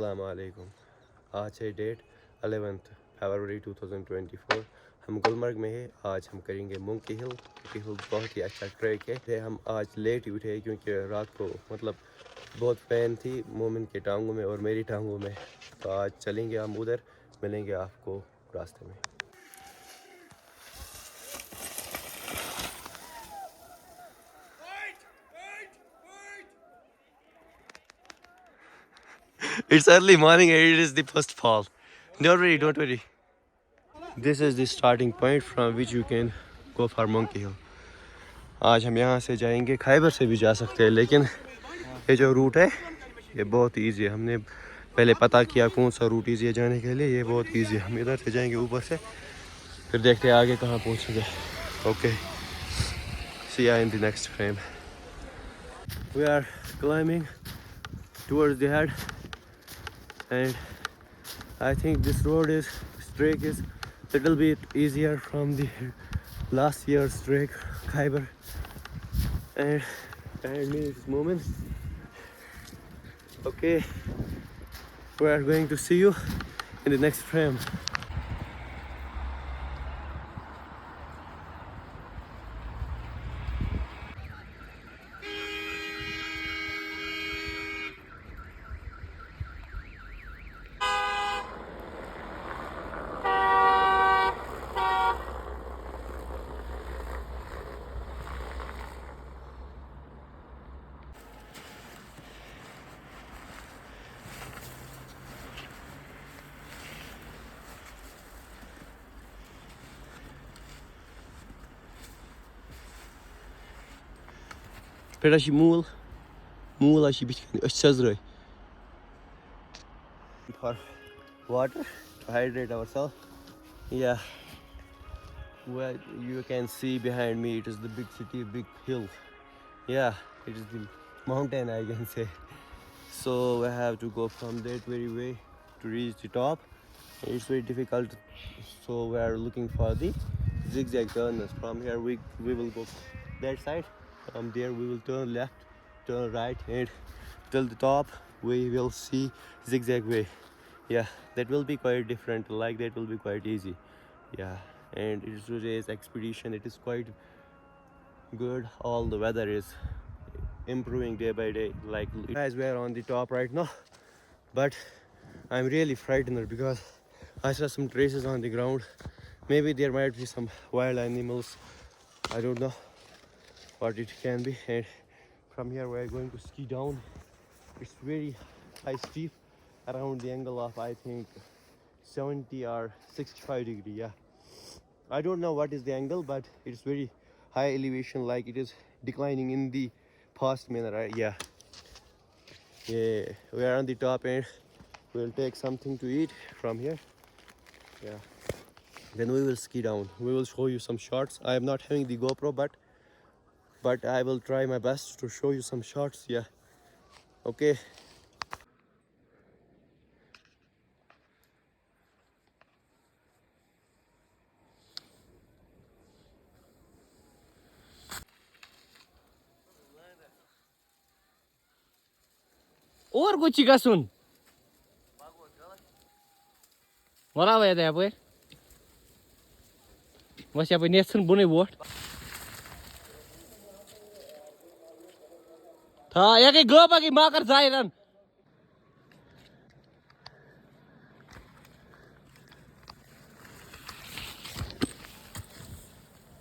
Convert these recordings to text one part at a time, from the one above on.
अस्सलाम वालेकुम। आज है डेट 11 फरवरी 2024। हम गुलमर्ग में है। आज हम करेंगे मोंकी हिल। बहुत ही अच्छा ट्रैक है। हम आज लेट ही उठे क्योंकि रात को बहुत पेन थी मोमिन के टांगों में और मेरी टांगों में। तो आज चलेंगे हम उधर, मिलेंगे आपको रास्ते में। It's early morning and it is the first fall. Don't worry. This is the starting point from which you can go for Monkey Hill. आज हम यहाँ से जाएंगे, खैबर से भी जा सकते हैं, लेकिन ये जो रूट है ये बहुत इजी है। हमने पहले पता किया कौन सा रूट इजी है जाने के लिए। ये बहुत इजी है। हम इधर से जाएंगे ऊपर से, फिर देखते हैं आगे कहाँ पहुँचेंगे। Okay, see you in the next frame. We are climbing towards the head and I think this trek is little bit easier from the last year's trek Khyber and me is Moomin. Okay, we are going to see you in the next frame. But as you move as you become for water to hydrate ourselves. Yeah, well, you can see behind me it is the big city, big hill. Yeah, it is the mountain, I can say. So we have to go from that very way to reach the top. It's very difficult, so we are looking for the zigzag turners. From here we will go that side. From there we will turn left, turn right, and till the top we will see zigzag way. Yeah, that will be quite different. Like that will be quite easy. Yeah, and it is today's expedition. It is quite good. All the weather is improving day by day. Like guys, we are on the top right now, but I'm really frightened because I saw some traces on the ground. Maybe there might be some wild animals. I don't know what it can be. And from here we are going to ski down. It's very high steep, around the angle of I think 70 or 65 degree. Yeah, I don't know what is the angle, but it's very high elevation, like it is declining in the fast manner, right? Yeah, we are on the top and we'll take something to eat from here. Yeah, then we will ski down. We will show you some shots. I am not having the GoPro, but I will try my best to show you some shots. Yeah, okay. और कुछ का सुन मरा हुआ था यहाँ पे बस यहाँ पे नेशन बुने बोट था यहाँ के गो बाकी माकर जाए run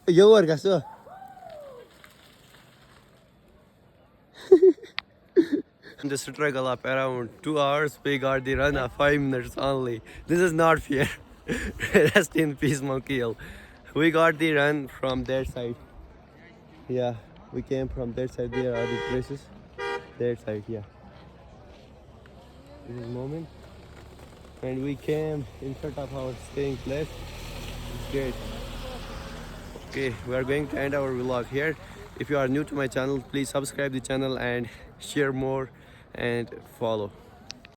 Yo, what guys? The struggle up around 2 hours, we got the run of 5 minutes only. This is not fair. Rest in peace, Monkey Hill. We got the run from that side. Yeah, we came from that side. There are the places. That side, yeah. This is Moomin. And we came in front of our staying place. It's great. Okay, we are going to end our vlog here. If you are new to my channel, please subscribe the channel and share more and follow.